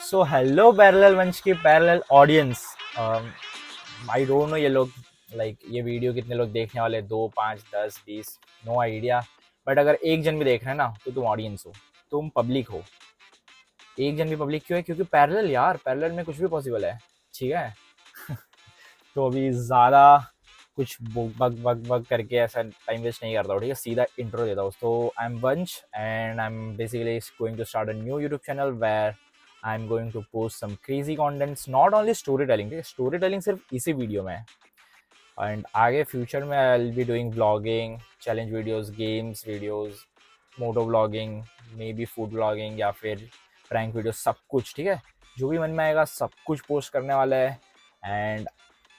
So hello parallel वंश की parallel audience. I don't know ये लोग ये वीडियो कितने लोग देखने वाले, 2 5 10 20, नो आइडिया। बट अगर एक जन भी देख रहे हैं ना तो तुम ऑडियंस हो, तुम पब्लिक हो। एक जन भी पब्लिक क्यों है? क्योंकि पैरेलल यार, पैरेलल में कुछ भी पॉसिबल है। ठीक है। तो अभी ज़्यादा कुछ बग बग बग करके ऐसा टाइम वेस्ट नहीं करता हूँ। ठीक है, सीधा इंट्रो देता हूँ। तो I am Vansh and I am basically going to start a new YouTube channel where I am going to post some crazy contents, not only story telling. ठीक है, स्टोरी टेलिंग सिर्फ इसी वीडियो में है। एंड आगे फ्यूचर में I will be doing vlogging, challenge videos, games videos, moto vlogging, may be food vlogging या फिर प्रैंक वीडियो, सब कुछ। ठीक है, जो भी मन में आएगा सब कुछ पोस्ट करने वाला है। एंड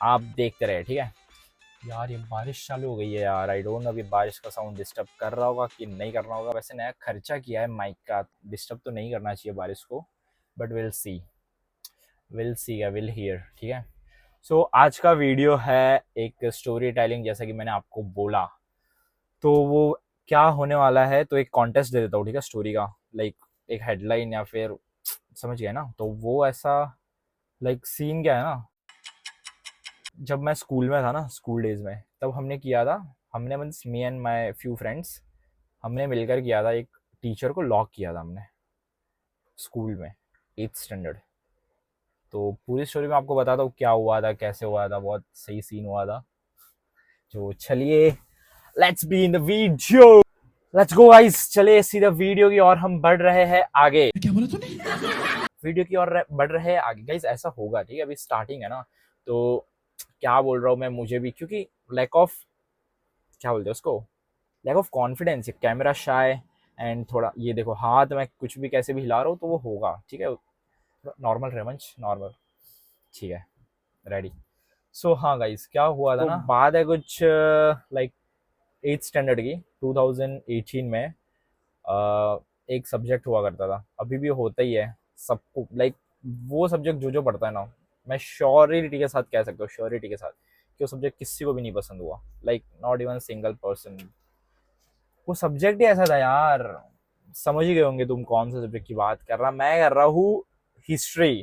आप देखते रहे। ठीक है यार, ये बारिश चालू हो गई है यार। आई डोंट नो अभी बारिश का साउंड डिस्टर्ब कर रहा होगा कि नहीं कर रहा होगा। वैसे नया खर्चा किया है माइक का, डिस्टर्ब तो नहीं करना चाहिए बारिश को, but will see will hear. ठीक है। सो आज का वीडियो है एक स्टोरी टेलिंग, जैसा कि मैंने आपको बोला। तो वो क्या होने वाला है, तो एक कॉन्टेस्ट दे देता हूँ। ठीक है, स्टोरी का एक हेडलाइन या फिर, समझ गया ना। तो वो ऐसा सीन क्या है ना, जब मैं स्कूल में था ना, स्कूल डेज में, तब हमने किया था। हमने means me and my few friends, हमने मिलकर किया था। एक टीचर को लॉक किया था हमने स्कूल में, 8th स्टैंडर्ड। तो पूरी स्टोरी में आपको बताता हूँ क्या हुआ था, कैसे हुआ था। बहुत सही सीन हुआ था। तो चलिए, let's be in the video, let's go guys. चलिए सीधा वीडियो की ओर हम बढ़ रहे हैं आगे। क्या बोला तूने? वीडियो की ओर बढ़ रहे हैं आगे गाइस। ऐसा होगा, ठीक है, अभी स्टार्टिंग है ना, तो क्या बोल रहा हूँ मैं, मुझे भी क्योंकि लैक ऑफ, क्या बोलते हैं उसको, lack of confidence, camera shy. And थोड़ा ये देखो हाथ में कुछ भी कैसे भी हिला रहा हूँ तो वो होगा। ठीक है, नॉर्मल रेवंश, नॉर्मल। ठीक है, रेडी। सो हाँ गाइस, क्या हुआ था तो ना, बात है कुछ 8th स्टैंडर्ड की, 2018 में। एक सब्जेक्ट हुआ करता था, अभी भी होता ही है सबको। वो सब्जेक्ट जो जो पढ़ता है ना, मैं श्योरिटी के साथ कह सकता हूँ, श्योरिटी के साथ, कि वो सब्जेक्ट किसी को भी नहीं पसंद हुआ। Not even single person. वो सब्जेक्ट ही ऐसा था यार। समझ ही गए होंगे तुम कौन सा सब्जेक्ट की बात कर रहा। मैं कर रहा हूँ हिस्ट्री।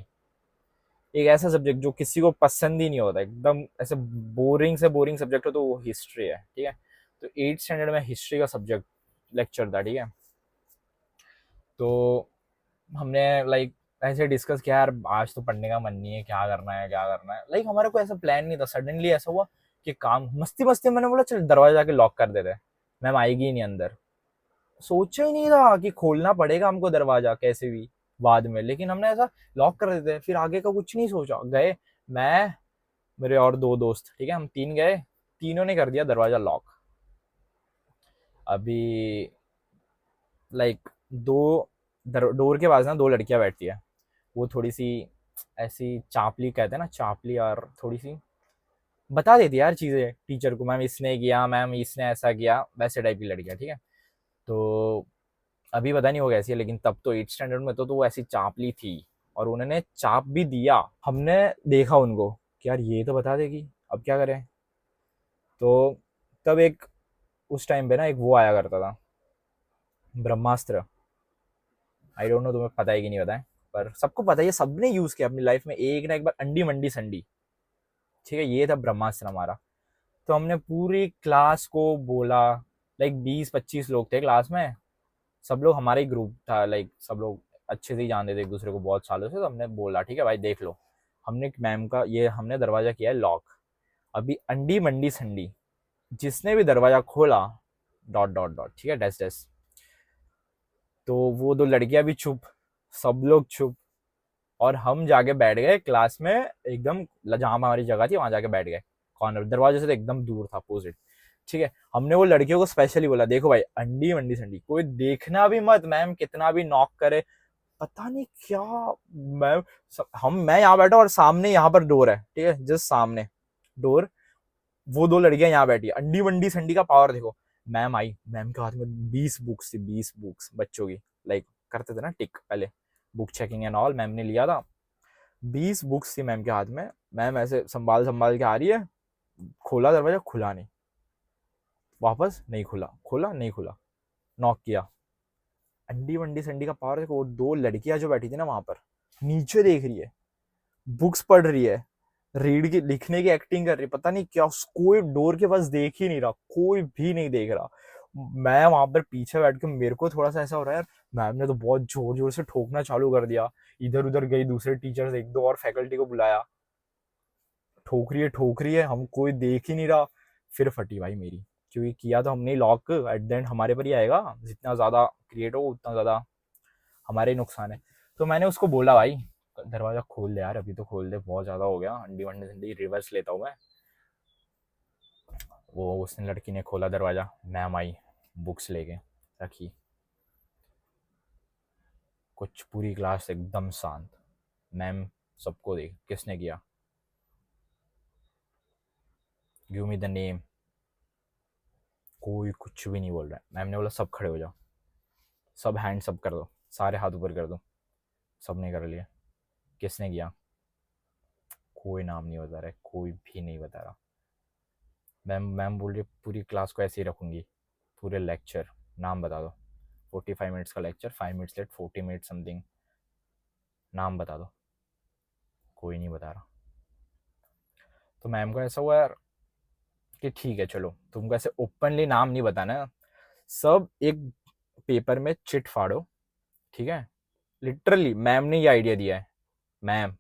एक ऐसा सब्जेक्ट जो किसी को पसंद ही नहीं होता, एकदम ऐसे बोरिंग से बोरिंग सब्जेक्ट हो तो वो हिस्ट्री है। ठीक है, तो 8th स्टैंडर्ड में हिस्ट्री का सब्जेक्ट लेक्चर था। ठीक है, तो हमने ऐसे डिस्कस किया यार, आज तो पढ़ने का मन नहीं है, क्या करना है क्या करना है। हमारे को ऐसा प्लान नहीं था, सडनली ऐसा हुआ कि काम मस्ती मस्ती मैंने बोला चल दरवाजा जाके लॉक कर देते, मैम आएगी ही नहीं अंदर। सोचा ही नहीं था कि खोलना पड़ेगा हमको दरवाजा कैसे भी बाद में, लेकिन हमने ऐसा लॉक कर देते। फिर आगे का कुछ नहीं सोचा, गए मैं, मेरे और 2 दोस्त। ठीक है, हम 3 गए, तीनों ने कर दिया दरवाजा लॉक। अभी लाइक दो डोर के पास ना 2 लड़कियां बैठती है। वो थोड़ी सी ऐसी चापली, कहते हैं ना चापली, और थोड़ी सी बता देती है यार चीजें टीचर को, मैम इसने किया, मैम इसने ऐसा किया, वैसे टाइप की लड़कियां। ठीक है, तो अभी पता नहीं हो कैसी है, लेकिन तब तो 8th स्टैंडर्ड में तो वो ऐसी चापली थी। और उन्होंने चाप भी दिया। हमने देखा उनको कि यार ये तो बता देगी, अब क्या करें। तो तब एक, उस टाइम पे ना एक वो आया करता था, ब्रह्मास्त्र। आई डोंट नो तुम्हें पता है कि नहीं पता है, पर सबको पता है, ये सबने यूज किया अपनी लाइफ में एक ना एक बार, अंडी मंडी संडी। ठीक है, ये था ब्रह्मास्त्र हमारा। तो हमने पूरी क्लास को बोला, 20 25 लोग थे क्लास में, सब लोग हमारा ही ग्रुप था। सब लोग अच्छे से ही जानते थे एक दूसरे को बहुत सालों से। तो हमने बोला ठीक है भाई देख लो, हमने मैम का ये हमने दरवाजा किया है लॉक, अभी अंडी मंडी संडी जिसने भी दरवाजा खोला, डॉट डॉट डॉट। ठीक है, डैश डैश। तो वो 2 लड़कियां भी चुप, सब लोग चुप, और हम जाके बैठ गए क्लास में, एकदम जहां हमारी जगह थी वहां जाके बैठ गए, कॉर्नर, दरवाजे से तो एकदम दूर था, अपोजिट। ठीक है, हमने वो लड़कियों को स्पेशली बोला देखो भाई, अंडी मंडी संडी कोई देखना भी मत, मैम कितना भी नॉक करे। पता नहीं क्या, मैम, मैं यहाँ बैठा और सामने यहाँ पर डोर है। ठीक है, जस्ट सामने डोर, वो 2 लड़कियां यहाँ बैठी, अंडी मंडी संडी का पावर देखो। मैम आई, मैम के हाथ में 20 बुक्स थी, 20 बुक्स बच्चों की, करते थे ना टिक पहले, book checking and all, ma'am ने लिया था। 20 बुक्स थी मैम के हाथ में। मैम ऐसे संभाल संभाल के आ रही है, खोला दरवाजा, खुला नहीं, वापस नहीं खुला, खोला नहीं खुला, नॉक किया। अंडी वंडी संडी का पावर देखो। वो 2 लड़कियां जो बैठी थी ना वहां पर, नीचे देख रही है, बुक्स पढ़ रही है, रीड की लिखने की एक्टिंग कर रही है, पता नहीं क्या। कोई डोर के पास देख ही नहीं रहा, कोई भी नहीं देख रहा। मैं वहां पर पीछे बैठ के, मेरे को थोड़ा सा ऐसा हो रहा है यार, मैम ने तो बहुत जोर जोर से ठोकना चालू कर दिया। इधर उधर गई, दूसरे टीचर्स एक दो और फैकल्टी को बुलाया, ठोक रही है, हम कोई देख ही नहीं रहा। फिर फटी भाई मेरी, क्योंकि किया तो हमने लॉक, एट द एंड हमारे पर ही आएगा, जितना ज्यादा क्रिएट हो उतना ज्यादा हमारे ही नुकसान है। तो मैंने उसको बोला भाई दरवाजा खोल दे यार, अभी तो खोल दे, बहुत ज्यादा हो गया, अंडी वंडी ठंडी, रिवर्स लेता हूँ मैं। वो उसने, लड़की ने खोला दरवाजा, मैम आई, बुक्स लेके रखी, कुछ पूरी क्लास एकदम शांत। मैम सबको देख, किसने किया, गिव मी द नेम, कोई कुछ भी नहीं बोल रहा है। मैम ने बोला सब खड़े हो जाओ, सब हैंड्स अप कर दो, सारे हाथ ऊपर कर दो। सबने कर लिया। किसने किया, कोई नाम नहीं बता रहा है, कोई भी नहीं बता रहा। मैम बोल रही पूरी क्लास को ऐसे ही रखूंगी, पूरे लेक्चर, नाम बता दो। 45 मिनट्स का lecture, 5 minutes late, 40 minute something, नाम बता दो। कोई नहीं बता रहा। तो मैम को ऐसा हुआ यार कि ठीक है चलो, तुमको ऐसे ओपनली नाम नहीं बताना है, सब एक पेपर में चिट फाड़ो, ठीक है। लिटरली मैम ने ये आइडिया दिया है। मैम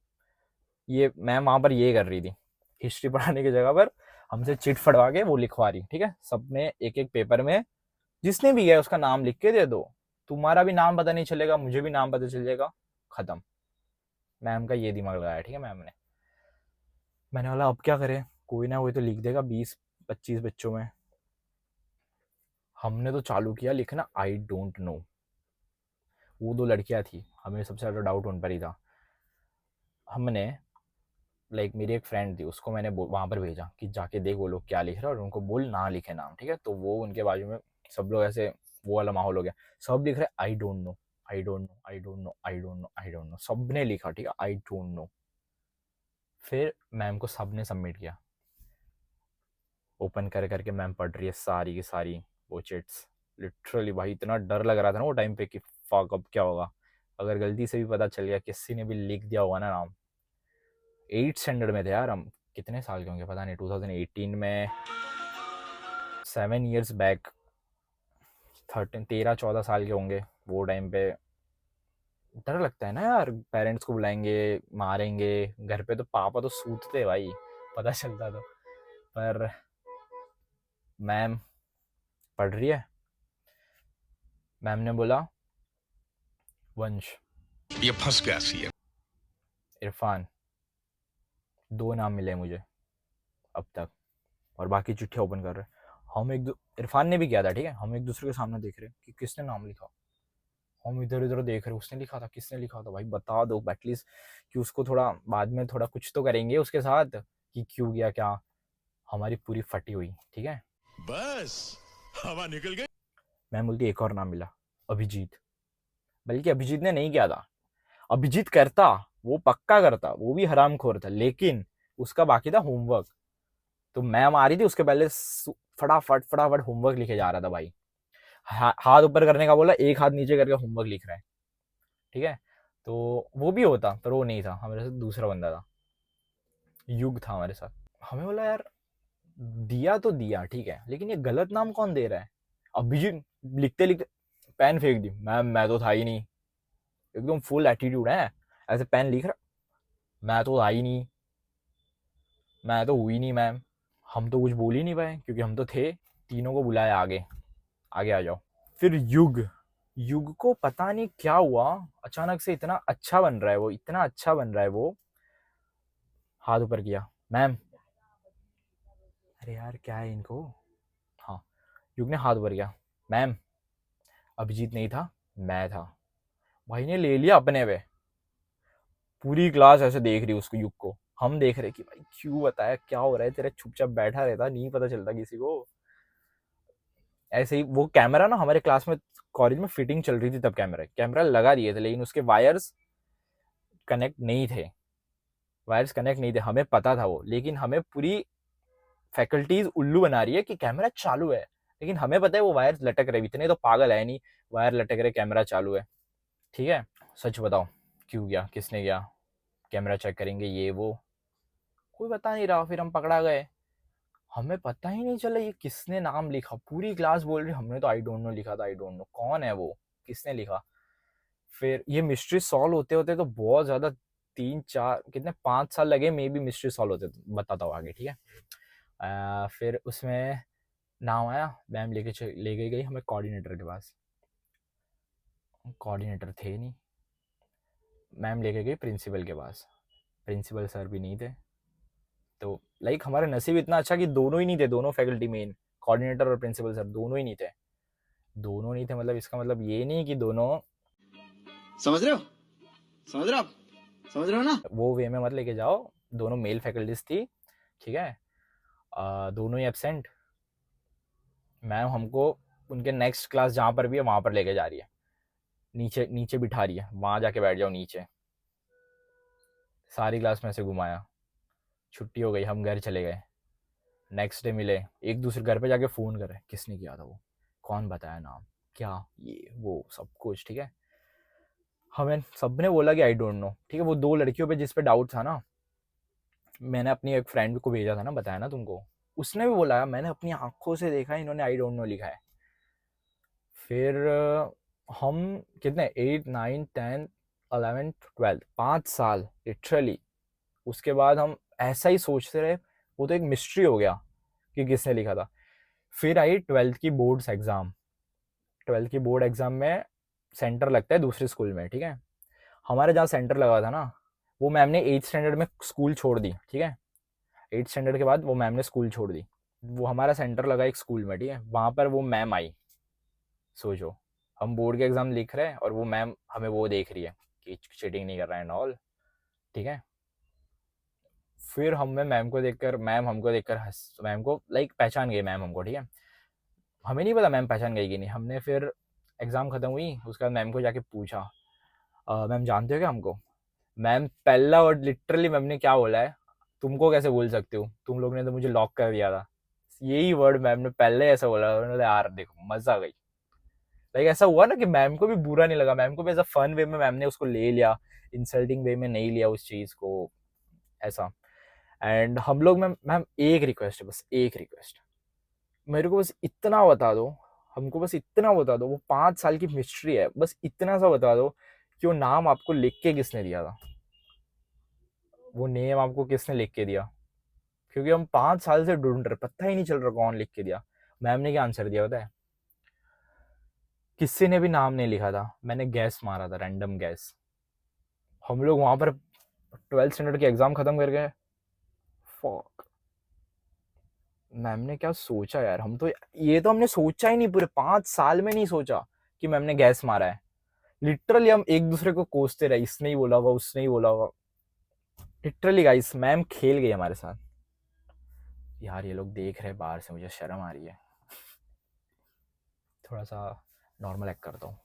वहां पर ये कर रही थी, हिस्ट्री पढ़ाने की जगह पर हमसे चिट फड़वा के वो लिखवा रही, ठीक है। सबने एक एक पेपर में जिसने भी है उसका नाम लिख के दे दो, तुम्हारा भी नाम पता नहीं चलेगा, मुझे भी नाम पता चल जाएगा, खत्म। मैम का ये दिमाग लगाया, ठीक है मैम ने। मैंने बोला अब क्या करें, कोई ना कोई तो लिख देगा 20-25 बच्चों में। हमने तो चालू किया लिखना, आई डोंट नो। वो दो लड़कियां थी, हमें सबसे ज्यादा डाउट उन पर ही था। हमने, लाइक मेरी एक फ्रेंड थी, उसको मैंने वहां पर भेजा कि जाके देख वो लोग क्या लिख रहे हैं और उनको बोल ना लिखे नाम, ठीक है। तो वो उनके बाजू में सब लोग ऐसे, वो वाला माहौल हो गया, सब लिख रहे I don't know, I don't know, I don't know, I don't know, I don't know, सबने लिखा, ठीक है, आई डोंट नो। फिर मैम को सबने सबमिट किया, ओपन कर करके मैम पढ़ रही है सारी की सारी वो चिट्स। लिटरली भाई इतना डर लग रहा था ना वो टाइम पे कि फक अब क्या होगा, अगर गलती से भी पता चल गया, किसी ने भी लिख दिया होगा ना नाम। 8th स्टैंडर्ड में थे यार हम, कितने साल के होंगे पता नहीं, 2018 में, 7 years बैक, 13-14 साल के होंगे वो टाइम पे। डर लगता है ना यार, पेरेंट्स को बुलाएंगे, मारेंगे, घर पे तो पापा तो सूतते भाई, पता चलता तो। पर मैम पढ़ रही है, मैम ने बोला वंश, ये फंस गया सी है, इरफान, 2 नाम मिले मुझे अब तक, और बाकी चिट्ठियाँ ओपन कर रहे हैं। हम इरफान ने भी किया था, ठीक है, हम एक दूसरे के सामने देख रहे हैं कि किसने नाम लिखा। हम इधर उधर देख रहे, उसने लिखा था, किसने लिखा था, भाई बता दो एटलीस्ट, कि उसको थोड़ा बाद में थोड़ा कुछ तो करेंगे उसके साथ, कि क्यों किया क्या। हमारी पूरी फटी हुई, ठीक है, बस हवा निकल गई। मैं बोलती एक और नाम मिला, अभिजीत। बल्कि अभिजीत ने नहीं किया था, अभिजीत करता, वो पक्का करता, वो भी हरामखोर था, लेकिन उसका बाकी था होमवर्क। तो मैम आ रही थी उसके पहले, फटाफट फटाफट होमवर्क लिखे जा रहा था भाई। हाथ ऊपर करने का बोला, एक हाथ नीचे करके होमवर्क लिख रहा है, ठीक है। तो वो भी होता, पर वो नहीं था, हमारे साथ दूसरा बंदा था, युग था हमारे साथ। हमें बोला यार दिया तो दिया, ठीक है, लेकिन ये गलत नाम कौन दे रहा है। अभिजीत लिखते लिखते पेन फेंक दी, मैम मैं तो था ही नहीं, एकदम फुल एटीट्यूड है, ऐसे पेन लिख रहा, मैं तो था ही नहीं, मैं तो हुई नहीं मैम। हम तो कुछ बोल ही नहीं पाए, क्योंकि हम तो थे। तीनों को बुलाया आगे, आगे आ जाओ। फिर युग, युग को पता नहीं क्या हुआ, अचानक से इतना अच्छा बन रहा है वो, इतना अच्छा बन रहा है वो। हाथ ऊपर किया, मैम, अरे यार क्या है इनको, हाँ, युग ने हाथ ऊपर किया, मैम अभिजीत नहीं था, मैं था। भाई ने ले लिया अपने पे, पूरी क्लास ऐसे देख रही उसको, युग को, हम देख रहे कि भाई क्यों बताया, क्या हो रहा है तेरा, चुपचाप बैठा रहता, नहीं पता चलता किसी को। ऐसे ही वो कैमरा ना हमारे क्लास में, कॉलेज में फिटिंग चल रही थी तब, कैमरा लगा दिए थे, लेकिन उसके वायर्स कनेक्ट नहीं थे, हमें पता था वो, लेकिन हमें पूरी फैकल्टीज उल्लू बना रही है कि कैमरा चालू है, लेकिन हमें पता है वो वायर लटक रहे, इतने तो पागल है नहीं, वायर लटक रहे, कैमरा चालू है, ठीक है। सच बताओ क्यों गया, किसने गया, कैमरा चेक करेंगे ये वो, कोई बता नहीं रहा। फिर हम पकड़ा गए, हमें पता ही नहीं चला ये किसने नाम लिखा। पूरी क्लास बोल रही हमने तो आई डोंट नो लिखा था, आई डोंट नो कौन है वो, किसने लिखा। फिर ये मिस्ट्री सॉल्व होते होते तो बहुत ज्यादा, 3 4 कितने 5 साल लगे मे बी मिस्ट्री सॉल्व होते, बताता हूँ आगे, ठीक है। फिर उसमें नाम आया, मैम ले गई हमें कोऑर्डिनेटर के पास। कोऑर्डिनेटर थे नहीं, मैम लेके गई प्रिंसिपल के पास। प्रिंसिपल सर भी नहीं थे। तो लाइक हमारा नसीब इतना अच्छा कि दोनों ही नहीं थे, दोनों फैकल्टी मेन, कोऑर्डिनेटर और प्रिंसिपल सर दोनों ही नहीं थे। दोनों नहीं थे मतलब इसका मतलब ये नहीं कि दोनों, समझ रहे हो, समझ रहे हो आप, समझ रहे हो ना, वो वे में मत लेके जाओ। दोनों मेल फैकल्टीज थी, ठीक है। दोनों ही एबसेंट। मैम हमको उनके नेक्स्ट क्लास जहाँ पर भी है वहाँ पर लेके जा रही है, नीचे नीचे बिठा रही है, वहाँ जाके बैठ जाओ नीचे। सारी क्लास में से घुमाया, छुट्टी हो गई, हम घर चले गए। नेक्स्ट डे मिले, एक दूसरे घर पे जाके फ़ोन करे, किसने किया था वो, कौन बताया नाम, क्या ये वो सब कुछ, ठीक है। हमें सबने बोला कि आई डोंट नो, ठीक है। वो 2 लड़कियों पे जिस पे डाउट था ना, मैंने अपनी एक फ्रेंड को भेजा था ना, बताया ना तुमको, उसने भी बोला मैंने अपनी आंखों से देखा है, इन्होंने आई डोंट नो लिखा है। फिर हम कितने 8 9 10 11 12 5 साल लिटरली, उसके बाद हम ऐसा ही सोचते रहे। वो तो एक मिस्ट्री हो गया कि किसने लिखा था। फिर आई 12th की बोर्ड्स एग्ज़ाम। 12th की बोर्ड एग्ज़ाम में सेंटर लगता है दूसरे स्कूल में, ठीक है। हमारे जहाँ सेंटर लगा था ना, वो मैम ने 8th स्टैंडर्ड में स्कूल छोड़ दी, ठीक है। 8th स्टैंडर्ड के बाद वो मैम ने स्कूल छोड़ दी। वो हमारा सेंटर लगा एक स्कूल में, ठीक है। वहाँ पर वो मैम आई, सोचो हम बोर्ड के एग्ज़ाम लिख रहे हैं और वो मैम हमें वो देख रही है कि चीटिंग नहीं कर रहा है एंड ऑल, ठीक है। फिर हमें मैम को देखकर, मैम हमको देखकर हंस, मैम को लाइक पहचान गई मैम हमको, ठीक है। हमें नहीं पता मैम पहचान गई कि नहीं। हमने फिर एग्ज़ाम ख़त्म हुई, उसके बाद मैम को जाके पूछा, मैम जानते हो क्या हमको। मैम पहला वर्ड लिटरली मैम ने क्या बोला है, तुमको कैसे बोल सकते हो, तुम लोग ने तो मुझे लॉक कर दिया था। यही वर्ड मैम ने पहले ऐसा बोला। उन्होंने यार देखो मजा आ गई। लाइक ऐसा हुआ ना कि मैम को भी बुरा नहीं लगा, मैम को भी ऐसा फन वे में मैम ने उसको ले लिया, इंसल्टिंग वे में नहीं लिया उस चीज़ को, ऐसा। एंड हम लोग में मैम एक रिक्वेस्ट है, बस एक रिक्वेस्ट, मेरे को बस इतना बता दो, हमको बस इतना बता दो, वो 5 साल की मिस्ट्री है, बस इतना सा बता दो कि वो नाम आपको लिख के किसने दिया था, वो नेम आपको किसने लिख के दिया। क्योंकि हम 5 साल से ढूंढ रहे, पता ही नहीं चल रहा कौन लिख के दिया। मैम ने क्या आंसर दिया पता है, किसी ने भी नाम नहीं लिखा था, मैंने गैस मारा था, रैंडम गैस। हम लोग वहां पर 12th स्टैंडर्ड के एग्जाम खत्म कर गए। फक, मैम ने क्या सोचा यार, हम तो ये तो हमने सोचा ही नहीं, पूरे 5 साल में नहीं सोचा कि मैम ने गैस मारा है। लिटरली हम एक दूसरे को कोसते रहे, इसने ही बोला होगा, उसने ही बोला होगा। लिटरली गाइस मैम खेल गई हमारे साथ। यार ये लोग देख रहे बाहर से, मुझे शर्म आ रही है, थोड़ा सा नॉर्मल एक्ट करता हूँ।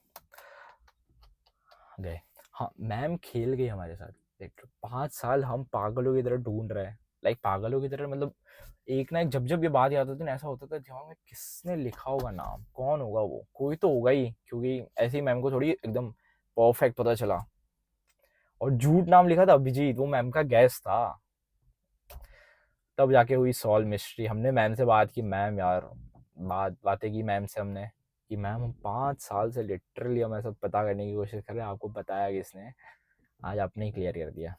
गए, हाँ मैम खेल गई हमारे साथ। देख 5 साल हम पागलों की तरह ढूंढ रहे हैं, लाइक पागलों की तरह, मतलब एक ना एक, जब जब ये बात याद होती है ना, ऐसा होता था दिमाग में किसने लिखा होगा नाम, कौन होगा वो, कोई तो होगा ही, क्योंकि ऐसे ही मैम को थोड़ी एकदम परफेक्ट पता चला। और झूठ नाम लिखा था अभिजीत, वो मैम का गैस था। तब जाके हुई सॉल्व मिस्ट्री। हमने मैम से बात की, मैम यार बातें की मैम से हमने कि मैम हम 5 साल से लिटरली हम ऐसा पता करने की कोशिश कर रहे हैं, आपको बताया किसने, आज आपने ही क्लियर कर दिया।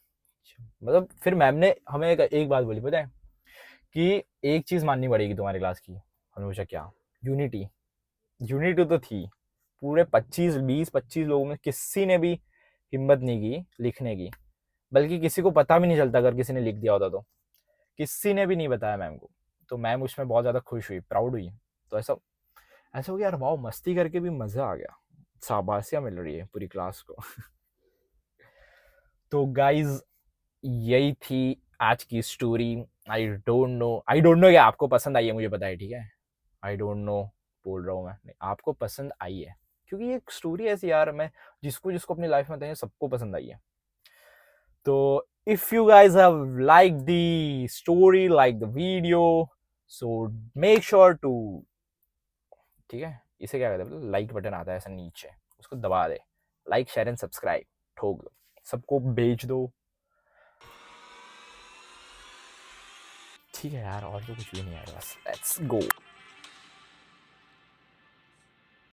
मतलब फिर मैम ने हमें एक बात बोली पता है, कि एक चीज माननी पड़ेगी तुम्हारी क्लास की। हमने पूछा क्या, यूनिटी। यूनिटी तो थी, पूरे 25 लोगों में किसी ने भी हिम्मत नहीं की लिखने की, बल्कि किसी को पता भी नहीं चलता अगर किसी ने लिख दिया होता तो। किसी ने भी नहीं बताया मैम को। तो मैम उसमें बहुत ज़्यादा खुश हुई, प्राउड हुई। तो ऐसा ऐसा हो गया यार, वाह मस्ती करके भी मज़ा आ गया, शाबाशियाँ मिल रही है पूरी क्लास को। तो गाइज यही थी आज की स्टोरी। आई डोंट नो क्या आपको पसंद आई है, मुझे पता है, ठीक है। आई डोंट नो बोल रहा हूँ मैं, नहीं आपको पसंद आई है, क्योंकि ये स्टोरी ऐसी यार, मैं जिसको जिसको अपनी लाइफ में बताई सबको पसंद आई है। तो if you guys have liked the story, like the video, so make sure to, ठीक है, इसे क्या कहते हैं, लाइक बटन आता है ऐसा नीचे, उसको दबा दे, लाइक शेयर एंड सब्सक्राइब ठोक दो। सबको बेच दो। ठीक है यार, और तो कुछ भी नहीं है बस, लेट्स गो।